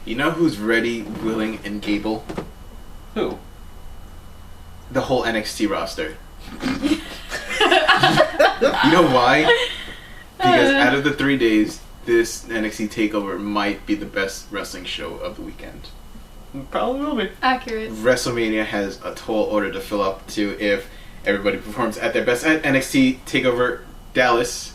You know who's ready, willing, and able? Who? The whole NXT roster. You know why? Because out of the 3 days, this NXT TakeOver might be the best wrestling show of the weekend. Probably will be. Accurate. WrestleMania has a tall order to fill up to if everybody performs at their best at NXT TakeOver Dallas.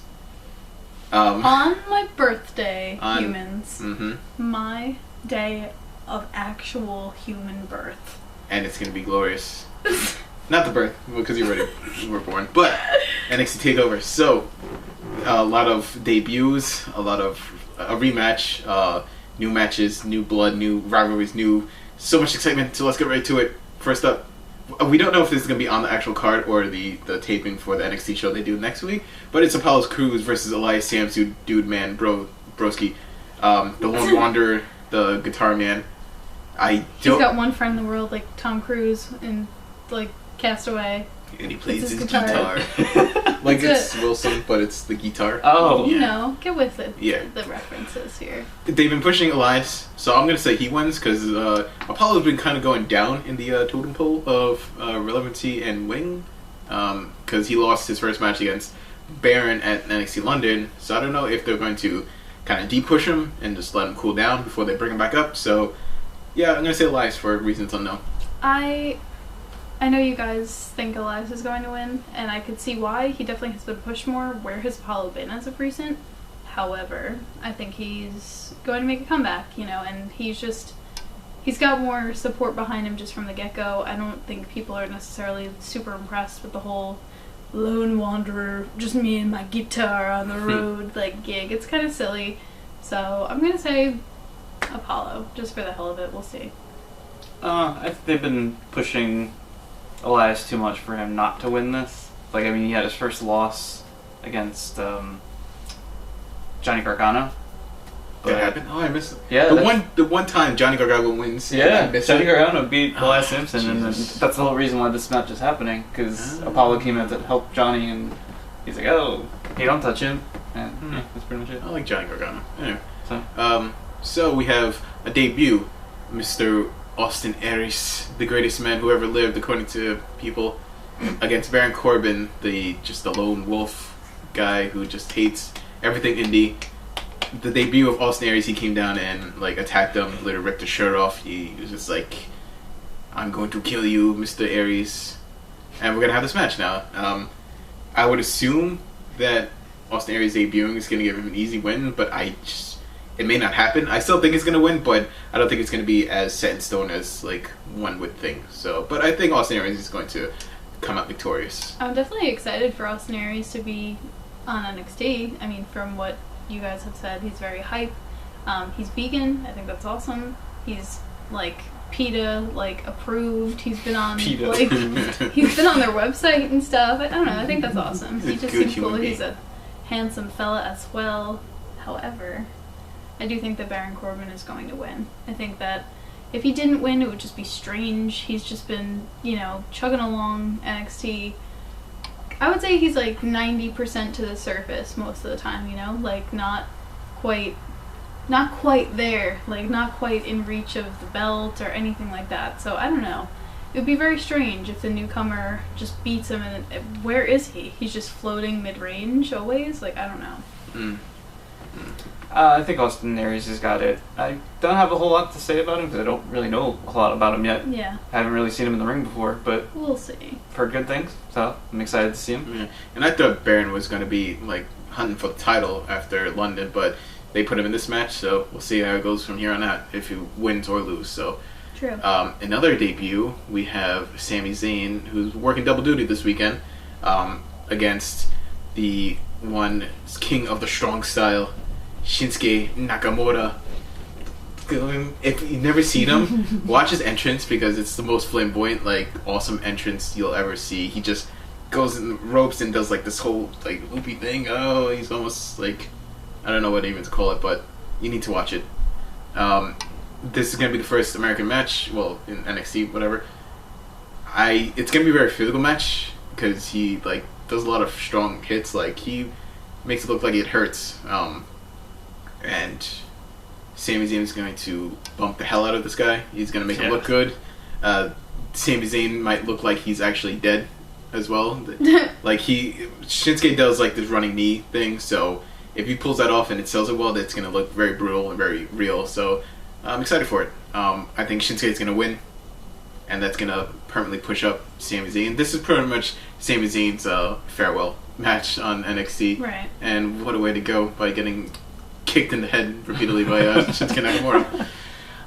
On my birthday, humans. Mm-hmm. My day of actual human birth. And it's going to be glorious. Not the birth, because you were born, but NXT TakeOver. So, a lot of debuts, a lot of a rematch, new matches, new blood, new rivalries, so much excitement. So let's get right to it. First up, we don't know if this is going to be on the actual card or the taping for the NXT show they do next week, but it's Apollo Crews versus Elias Samsu, Dude Man, Broski, the Lone Wanderer, the Guitar Man. He's got one friend in the world, like Tom Cruise in like Castaway. And he plays his guitar. Like it's Wilson, but it's the guitar. Oh. You know, get with it. Yeah. The references here. They've been pushing Elias, so I'm going to say he wins because Apollo's been kind of going down in the totem pole of relevancy and wing because he lost his first match against Baron at NXT London. So I don't know if they're going to kind of de-push him and just let him cool down before they bring him back up. So yeah, I'm going to say Elias for reasons unknown. I know you guys think Elias is going to win, and I could see why. He definitely has been pushed more. Where has Apollo been as of recent? However, I think he's going to make a comeback, and he's got more support behind him just from the get-go. I don't think people are necessarily super impressed with the whole lone wanderer, just me and my guitar on the road, gig. It's kind of silly. So I'm going to say Apollo, just for the hell of it. We'll see. I think they've been pushing Elias too much for him not to win this. He had his first loss against Johnny Gargano. That happened? Oh, I missed it. Yeah. The one time Johnny Gargano wins. Yeah, Johnny Gargano beat Elias Simpson, and then that's the whole reason why this match is happening, because Apollo came in to help Johnny, and he's like, oh, you don't touch him. And yeah, that's pretty much it. I like Johnny Gargano. Anyway. So we have a debut, Mr. Austin Aries, the greatest man who ever lived, according to people, against Baron Corbin, the lone wolf guy who just hates everything indie. The debut of Austin Aries, he came down and attacked him, literally ripped his shirt off. He was just like, "I'm going to kill you, Mr. Aries," and we're gonna have this match now. I would assume that Austin Aries debuting is gonna give him an easy win, but it may not happen. I still think he's going to win, but I don't think it's going to be as set in stone as one would think. So, but I think Austin Aries is going to come out victorious. I'm definitely excited for Austin Aries to be on NXT. I mean, from what you guys have said, he's very hype. He's vegan. I think that's awesome. He's PETA approved. He's been on he's been on their website and stuff. I don't know. I think that's awesome. He just seems cool. He's a handsome fella as well. However, I do think that Baron Corbin is going to win. I think that if he didn't win, it would just be strange. He's just been, chugging along NXT. I would say he's 90% to the surface most of the time, not quite there, not quite in reach of the belt or anything like that. So I don't know. It would be very strange if the newcomer just beats him and where is he? He's just floating mid-range always? I don't know. I think Austin Aries has got it. I don't have a whole lot to say about him because I don't really know a lot about him yet. Yeah. I haven't really seen him in the ring before, but we'll see. I've heard good things, so I'm excited to see him. Yeah. And I thought Baron was going to be hunting for the title after London, but they put him in this match, so we'll see how it goes from here on out if he wins or loses. So, true. Another debut, we have Sami Zayn, who's working double duty this weekend, against the one king of the strong style, Shinsuke Nakamura. If you've never seen him, watch his entrance because it's the most flamboyant, awesome entrance you'll ever see. He just goes in the ropes and does this whole loopy thing. Oh, he's almost I don't know what even to call it, but you need to watch it. This is gonna be the first American match, well, in NXT, whatever. It's gonna be a very physical match because he does a lot of strong hits. He makes it look like it hurts. And Sami Zayn is going to bump the hell out of this guy. He's going to make him look good. Sami Zayn might look like he's actually dead as well. Like Shinsuke does like this running knee thing, so if he pulls that off and it sells it well, that's going to look very brutal and very real. So I'm excited for it. I think Shinsuke is going to win, and that's going to permanently push up Sami Zayn. This is pretty much Sami Zayn's farewell match on NXT. Right. And what a way to go by getting kicked in the head repeatedly by Shinsuke Nakamura.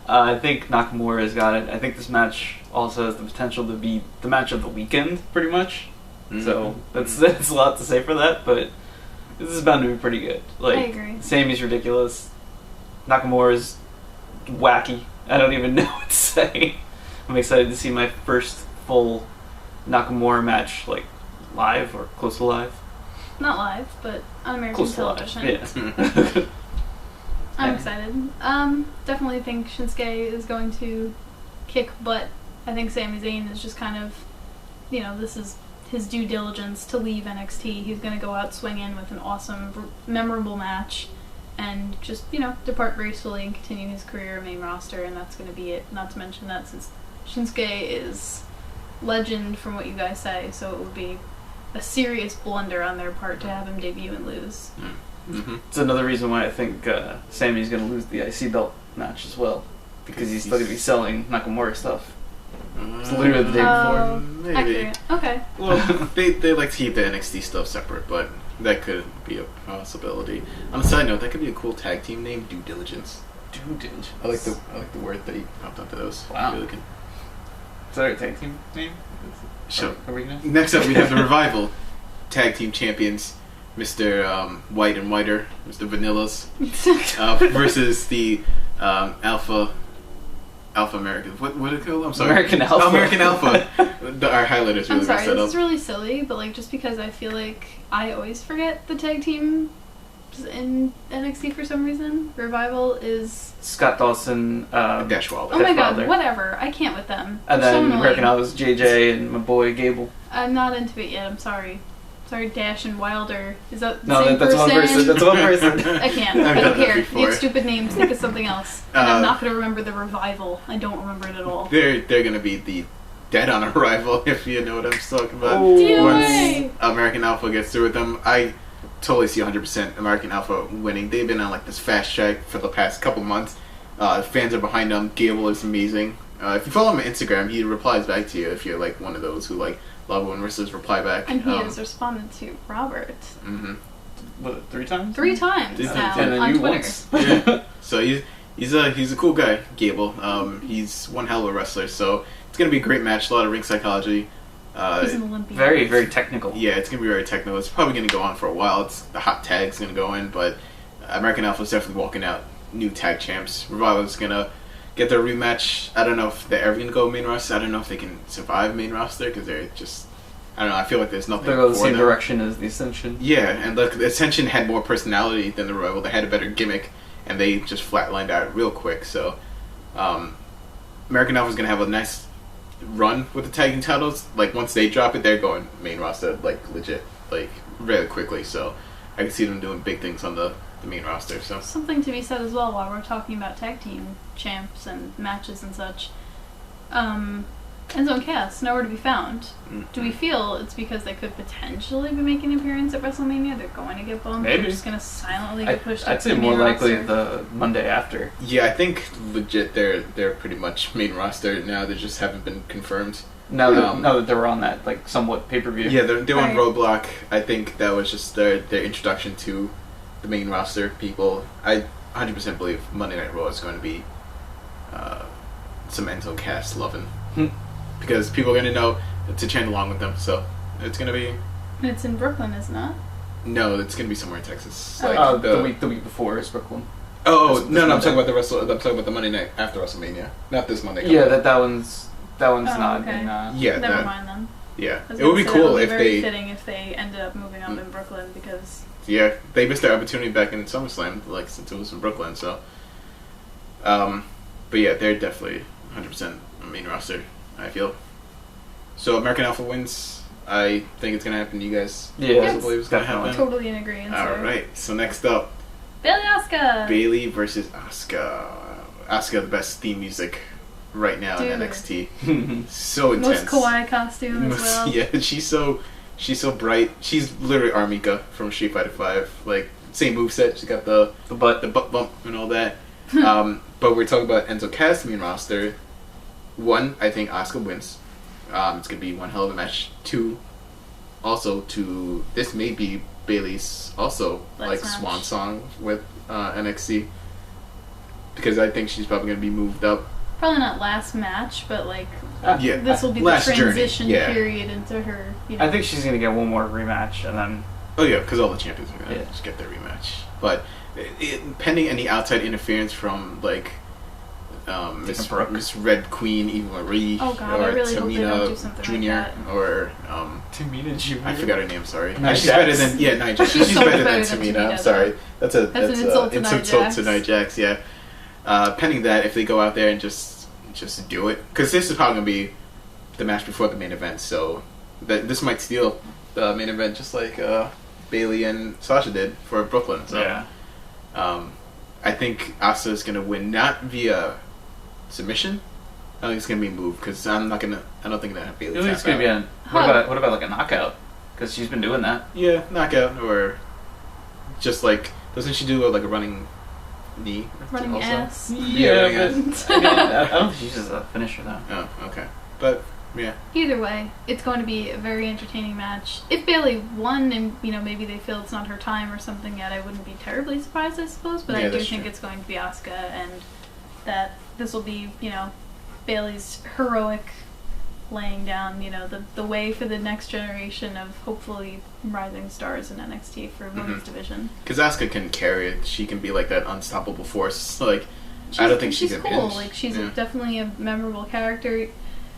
I think Nakamura's got it. I think this match also has the potential to be the match of the weekend, pretty much. Mm-hmm. So that's a lot to say for that, but this is bound to be pretty good. Like, I agree. Sami's ridiculous. Nakamura's wacky. I don't even know what to say. I'm excited to see my first full Nakamura match, like, live or close to live. Not live, but on American close television. Yeah. I'm excited. Definitely think Shinsuke is going to kick butt. I think Sami Zayn is just kind of, this is his due diligence to leave NXT. He's going to go out swinging with an awesome, memorable match and just, depart gracefully and continue his career main roster, and that's going to be it. Not to mention that since Shinsuke is legend from what you guys say, so it would be a serious blunder on their part to have him debut and lose. Mm-hmm. It's another reason why I think Sami's going to lose the IC belt match as well, because he's still going to be selling Nakamura stuff. It's literally the day before. Maybe. Accurate. Okay. Well, they like to keep the NXT stuff separate, but that could be a possibility. On a side note, that could be a cool tag team name, Due Diligence. Due Diligence. I like the word that he popped onto those. Wow. Really Is that our tag team name? So, are we gonna? Next up we have the Revival tag team champions, Mr. White and Whiter, Mr. Vanillas, versus the Alpha American. What did it call? I'm sorry. American Alpha. American Alpha. Our highlighters really I'm sorry, messed that this up. is really silly, but just because I feel like I always forget the tag team in NXT for some reason. Revival is Scott Dawson, Dash Wilder. Oh my Dash god, Wilder. whatever. I can't with them. And They're then so American annoying. Alpha's JJ and my boy Gable. I'm not into it yet. I'm sorry. Sorry, Dash and Wilder. Is that the No, same that's one person. That's one person. I can't. I've I done don't that care. before. You have stupid names. Think of something else. And I'm not going to remember the Revival. I don't remember it at all. They're gonna be the dead on arrival, if you know what I'm talking about. Oh. DOA! Once American Alpha gets through with them, I totally see 100% American Alpha winning. They've been on like this fast track for the past couple months. Fans are behind them. Gable is amazing. If you follow him on Instagram, he replies back to you if you're like one of those who like love when wrestlers reply back. And he has responded to Robert. Mm-hmm. What, 3 times? 3 times Three now times. And then on you Twitter. once. Yeah. So he's a cool guy, Gable. He's one hell of a wrestler. So it's gonna be a great match. A lot of ring psychology. He's an Olympian. Very, very technical. Yeah, it's gonna be very technical. It's probably gonna go on for a while. The hot tag's gonna go in, but American Alpha's definitely walking out new tag champs. Revival's gonna get their rematch. I don't know if they're ever gonna go main roster. I don't know if they can survive main roster because they're just. I don't know. I feel like there's nothing. They go the for same them. direction as the Ascension. Yeah, and look, the Ascension had more personality than the Revival. They had a better gimmick, and they just flatlined out real quick. So, American Alpha's gonna have a nice run with the tag team titles. Like once they drop it, they're going main roster like legit, like really quickly. So, I can see them doing big things on the main roster. So Something to be said as well while we're talking about tag team champs and matches and such. Enzo and Cass, nowhere to be found. Mm-hmm. Do we feel it's because they could potentially be making an appearance at WrestleMania? They're going to get bumped? Maybe. They're just going to silently get pushed up I'd to say the more main likely roster? the Monday after. yeah, I think legit they're pretty much main roster now. They just haven't been confirmed. Now that they were on that like somewhat pay-per-view. Yeah, they're on Right. Roadblock. I think that was just their introduction to the main roster people. I 100% believe Monday Night Raw is going to be some Enzo Cass loving. Because people are going to know to chant along with them. So it's going to be... And it's in Brooklyn, isn't it? No, it's going to be somewhere in Texas. Oh. Like the week before is Brooklyn. Oh, This no, I'm Monday. talking about I'm talking about the Monday night after WrestleMania. Not this Monday. Yeah, coming up. that one's not okay. in. Yeah, Never that- mind then. Yeah. I was It would gonna be say that cool would if very they... fitting if they ended up moving up in Brooklyn because... Yeah, they missed their opportunity back in SummerSlam, like, since it was in Brooklyn, so... but yeah, they're definitely 100% main roster, I feel. So American Alpha wins. I think it's going to happen. You guys Yeah, also believe it's going to definitely. happen? Totally in agreement. Alright, so next up, Bailey Asuka. Bailey versus Asuka. Asuka, the best theme music right now in NXT. So intense. Most kawaii costume as well. Yeah, she's so bright. She's literally Armika from Street Fighter 5. Like, same moveset. She's got the butt bump and all that. But we're talking about Enzo Cass main roster. 1, I think Asuka wins. It's gonna be one hell of a match. 2, also this may be Bailey's also swan song with NXT, because I think she's probably gonna be moved up. Probably not last match, but this will be the last transition journey. period into her. I think she's gonna get one more rematch, and then. Oh yeah, because all the champions are gonna just get their rematch. But pending any outside interference from Miss Red Queen Eva Marie, or I really Tamina Jr. or Tamina Jr. I forgot her name. Sorry, Nia she's Jax. better than Nia Jax. She's so better than much better than Tamina. I'm Tamina, sorry, that's an insult to Nia Jax. Yeah. Pending that, if they go out there and just do it, because this is probably gonna be the match before the main event, so this might steal the main event, just like Bailey and Sasha did for Brooklyn. So Yeah. I think Asuka is gonna win, not via submission. I think it's gonna be a move, because I don't think that Bailey. I think it's gonna be a. What about like a knockout? Because she's been doing that. Yeah, knockout, or just like, doesn't she do like a running knee? Running also? ass. Yeah, but I don't think she uses a finisher though. Oh, okay, but yeah. Either way, it's going to be a very entertaining match. If Bailey won, and maybe they feel it's not her time or something yet, I wouldn't be terribly surprised, I suppose. But I do think it's going to be Asuka, and that this will be Bailey's heroic laying down the way for the next generation of hopefully rising stars in NXT for women's division. Because Asuka can carry it. She can be like that unstoppable force. Like, I don't think she's cool. Like, she's definitely a memorable character.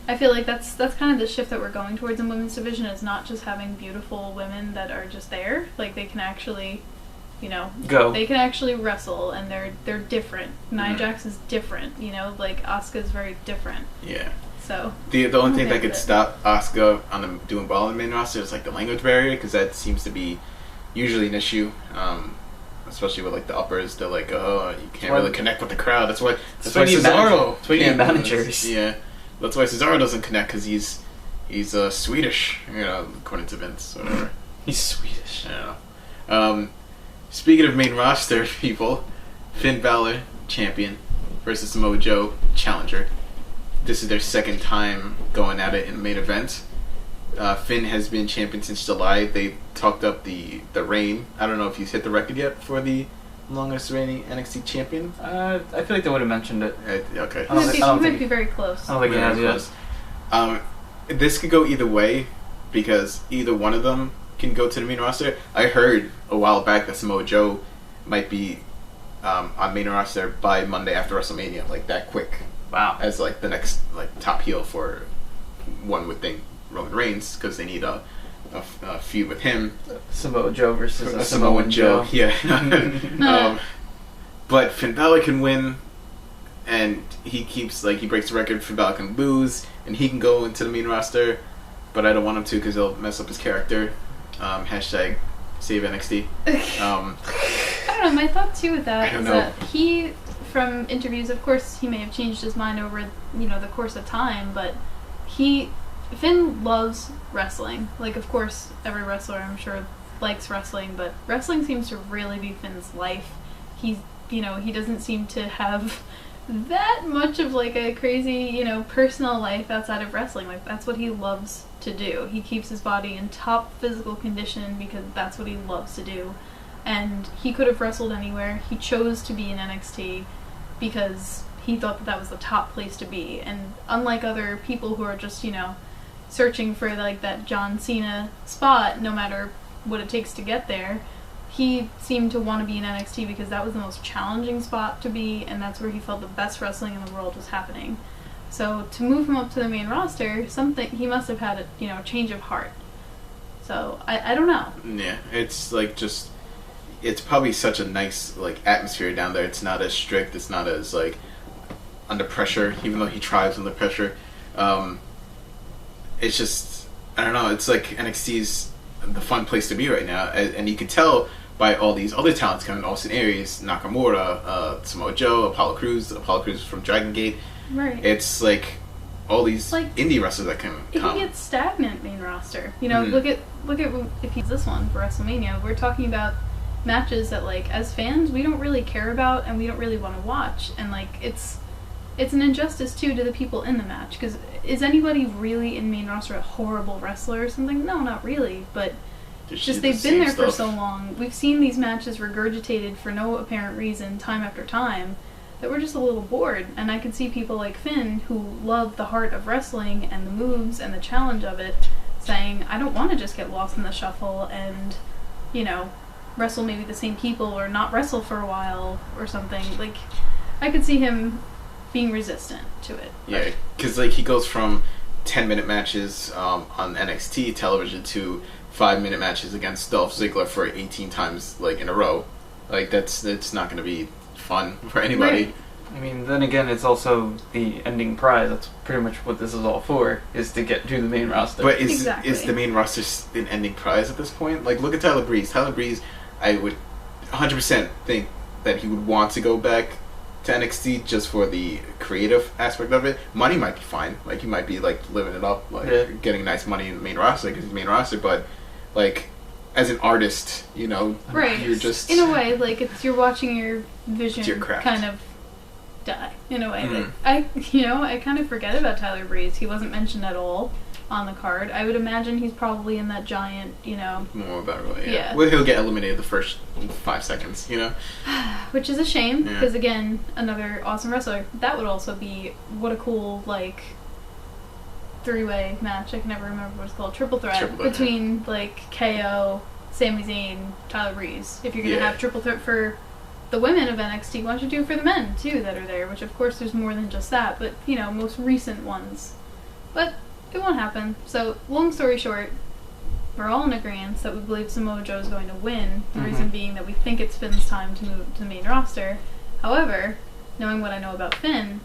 I feel like that's kind of the shift that we're going towards in women's division, is not just having beautiful women that are just there. Like, they can actually, go. They can actually wrestle, and they're different. Nia Jax is different. Like, Asuka's very different. Yeah. So the only thing that could stop Asuka on doing well in the main roster is like the language barrier, because that seems to be usually an issue. Especially with like the uppers, they're like, oh, you can't really connect with the crowd. That's why Cesaro. That's why you need managers. Yeah. That's why Cesaro doesn't connect, because he's Swedish, according to Vince, whatever. He's Swedish. Yeah. Speaking of main roster people, Finn Balor, champion, versus Samoa Joe, challenger. This is their second time going at it in the main event. Finn has been champion since July. They talked up the reign. I don't know if he's hit the record yet for the longest reigning NXT champion. I feel like they would have mentioned it. Okay. He might be very close. I don't think he has yet. This could go either way, because either one of them can go to the main roster. I heard a while back that Samoa Joe might be on main roster by Monday after WrestleMania, like that quick. Wow. As like the next top heel for, one would think, Roman Reigns, because they need a feud with him. Samoa Joe versus Samoa Joe. Yeah. But Finn Balor can win, and he breaks the record. Finn Balor can lose, and he can go into the main roster. But I don't want him to, because he'll mess up his character. Hashtag save NXT. I don't know. My thought too with that is that he, from interviews, of course, he may have changed his mind over the course of time, but Finn loves wrestling. Like, of course, every wrestler, I'm sure, likes wrestling, but wrestling seems to really be Finn's life. He doesn't seem to have that much of like a crazy, personal life outside of wrestling. Like, that's what he loves to do. He keeps his body in top physical condition because that's what he loves to do. And he could have wrestled anywhere. He chose to be in NXT because he thought that was the top place to be. And unlike other people who are just, searching for like that John Cena spot, no matter what it takes to get there, he seemed to want to be in NXT because that was the most challenging spot to be, and that's where he felt the best wrestling in the world was happening. So to move him up to the main roster, he must have had a change of heart. So I don't know. Yeah, it's like it's probably such a nice like atmosphere down there. It's not as strict. It's not as like under pressure, even though he thrives under pressure. It's just, I don't know. It's like NXT's the fun place to be right now, and you can tell by all these other talents coming, Austin Aries, Nakamura, Samoa Joe, Apollo Crews from Dragon Gate. Right. It's like all these Like, indie wrestlers that can It come. can get stagnant main roster. You know, look at if he's this one for WrestleMania. We're talking about matches that, like, as fans, we don't really care about and we don't really want to watch. And, like, it's an injustice, too, to the people in the match. Because is anybody really in main roster a horrible wrestler or something? No, not really. But just they've been there for so long. We've seen these matches regurgitated for no apparent reason time after time that we're just a little bored. And I could see people like Finn, who love the heart of wrestling and the moves and the challenge of it, saying, I don't want to just get lost in the shuffle and, you know, wrestle maybe the same people or not wrestle for a while or something. Like, I could see him being resistant to it. Yeah, because like he goes from 10-minute matches on NXT television to 5-minute matches against Dolph Ziggler for 18 times like in a row. Like it's not going to be fun for anybody. Right. I mean, then again, it's also the ending prize. That's pretty much what this is all for, is to get to the main roster. But is Exactly. the main roster an ending prize at this point? Like, look at Tyler Breeze. Tyler Breeze, I would 100% think that he would want to go back to NXT just for the creative aspect of it. Money might be fine. Like, he might be, like, living it up, like, getting nice money in the main roster because he's main roster. But, like, as an artist, you know, Right. you're just... In a way, like, you're watching your vision It's your craft. kind of die, in a way. Mhm. Like, I kind of forget about Tyler Breeze. He wasn't mentioned at all on the card. I would imagine he's probably in that giant, you know... More about it, Yeah. Well, he'll get eliminated the first 5 seconds, you know? Which is a shame, Yeah. because again, another awesome wrestler. That would also be, what a cool, like, 3-way match. I can never remember what it's called. Triple threat between, like, KO, Sami Zayn, Tyler Breeze. If you're going to have triple threat for the women of NXT, why don't you do it for the men, too, that are there? Which, of course, there's more than just that, but, you know, most recent ones. But it won't happen. So, long story short, we're all in agreement that we believe Samoa Joe is going to win. The reason being that we think it's Finn's time to move to the main roster. However, knowing what I know about Finn,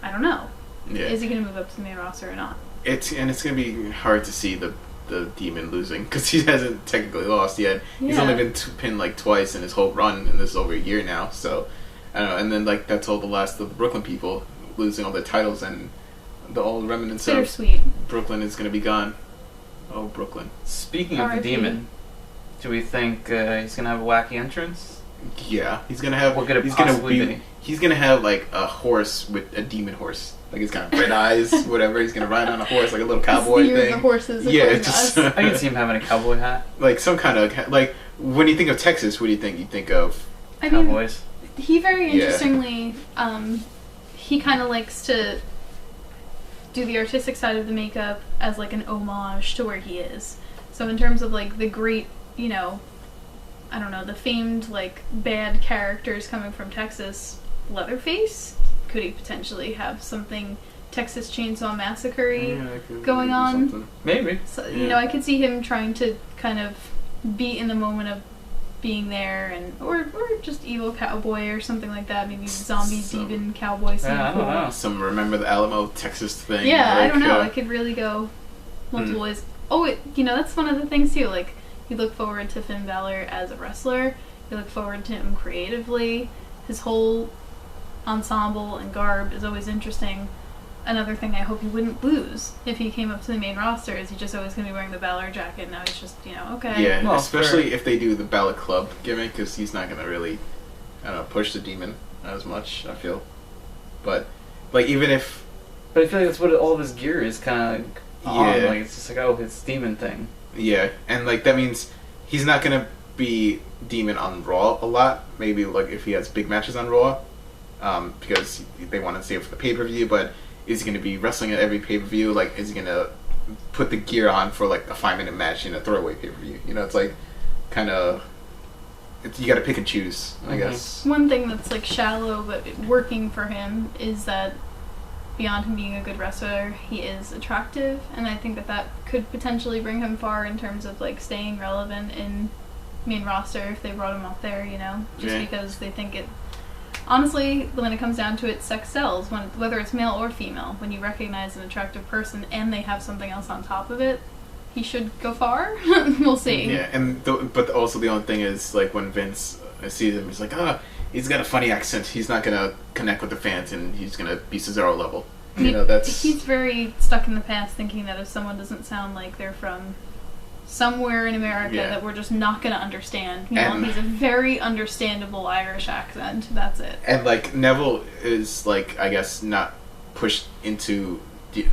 I don't know. Yeah. Is he going to move up to the main roster or not? It's going to be hard to see the Demon losing because he hasn't technically lost yet. He's Yeah. only been pinned like twice in his whole run, and this is over a year now. So I don't know. And then like that's all the last of the Brooklyn people losing all their titles, and the old remnants of Bittersweet. Brooklyn is going to be gone. Oh, Brooklyn. Speaking of the R.I.P. demon, do we think he's gonna have a wacky entrance? Yeah, he's gonna have. What could it he's gonna possibly be? He's gonna have like a horse with a demon horse. Like he's got red eyes, whatever. He's gonna ride on a horse like a little cowboy Steer thing. the horses Yeah, according just to us. I can see him having a cowboy hat. like some kind of like when you think of Texas, what do you think? You think of I mean, Cowboys. he very Yeah. interestingly, he kind of likes to do the artistic side of the makeup as like an homage to where he is. So in terms of like the great, you know, I don't know, the famed like bad characters coming from Texas, Leatherface, could he potentially have something Texas Chainsaw Massacre-y going on? something. Maybe. So, Yeah. you know, I could see him trying to kind of be in the moment of being there, and or just evil cowboy or something like that. Maybe zombie Some- demon cowboy. Something Yeah, I don't cool. know. Some Remember the Alamo, Texas thing. Yeah, I like, don't know. It could really go multiple Mm. ways. Oh, you know, that's one of the things too. Like, you look forward to Finn Balor as a wrestler. You look forward to him creatively. His whole ensemble and garb is always interesting. Another thing I hope he wouldn't lose if he came up to the main roster is he's just always going to be wearing the Balor jacket. Now he's just, you know, okay. Yeah, Well, especially if they do the Ballot Club gimmick, because he's not gonna really, I don't know, push the demon as much. I feel, but like even if But I feel like that's what all of his gear is kind of on. Yeah. Like it's just like, oh, it's demon thing. yeah, and like that means he's not gonna be demon on Raw a lot. Maybe like if he has big matches on Raw, because they want to save it for the pay per view. But is he gonna be wrestling at every pay per view? Like, is he gonna put the gear on for like a 5-minute match in a throwaway pay per view? You know, it's like kind of. You got to pick and choose, I Mhm. guess. One thing that's like shallow but working for him is that beyond him being a good wrestler, he is attractive, and I think that could potentially bring him far in terms of like staying relevant in main roster if they brought him up there, you know, just Yeah. because they think it. Honestly, when it comes down to it, sex sells. Whether it's male or female, when you recognize an attractive person and they have something else on top of it, he should go far. We'll see. Yeah, and but also the only thing is, like, when Vince sees him, he's like, he's got a funny accent. He's not gonna connect with the fans, and he's gonna be Cesaro level. He's very stuck in the past, thinking that if someone doesn't sound like they're from somewhere in America, that we're just not gonna understand. Meanwhile, he's a very understandable Irish accent. That's it. And, like, Neville is, like, I guess not pushed into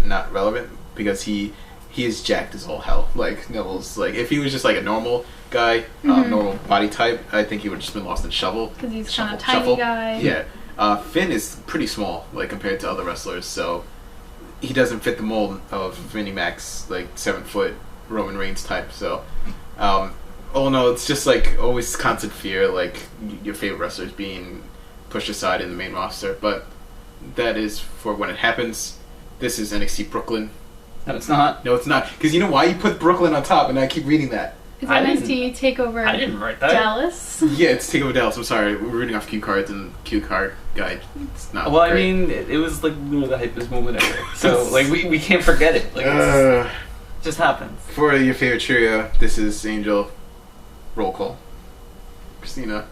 not relevant because he is jacked as all hell. Like, Neville's, like, if he was just like a normal guy, normal body type, I think he would have just been lost in shovel. Because he's kind of tiny guy. Yeah. Finn is pretty small, like, compared to other wrestlers, so he doesn't fit the mold of Vinnie Mac's, like, 7-foot Roman Reigns type, so no, it's just, like, always constant fear, like, your favorite wrestlers being pushed aside in the main roster, but that is for when it happens. This is NXT Brooklyn. No, it's not. No, it's not, because you know why you put Brooklyn on top, and I keep reading that. It's NXT TakeOver I didn't write that. Dallas. Yeah, it's TakeOver Dallas. I'm sorry, we're reading off cue cards, and cue card guide. It's not Well, great. I mean, it was like literally the hypest moment ever. So, like, we can't forget it. Like, it just happens. For your favorite trio, this is Angel. Roll call. Christina.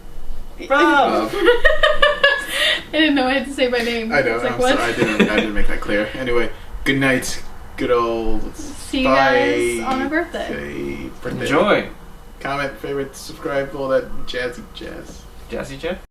Bravo! I didn't know I had to say my name. I know. It's like, I'm what? sorry. I didn't make that clear. Anyway, good night. Good old. See you guys on my birthday. Say birthday. Enjoy. Comment, favorite, subscribe, all that jazzy jazz. Jazzy Jeff?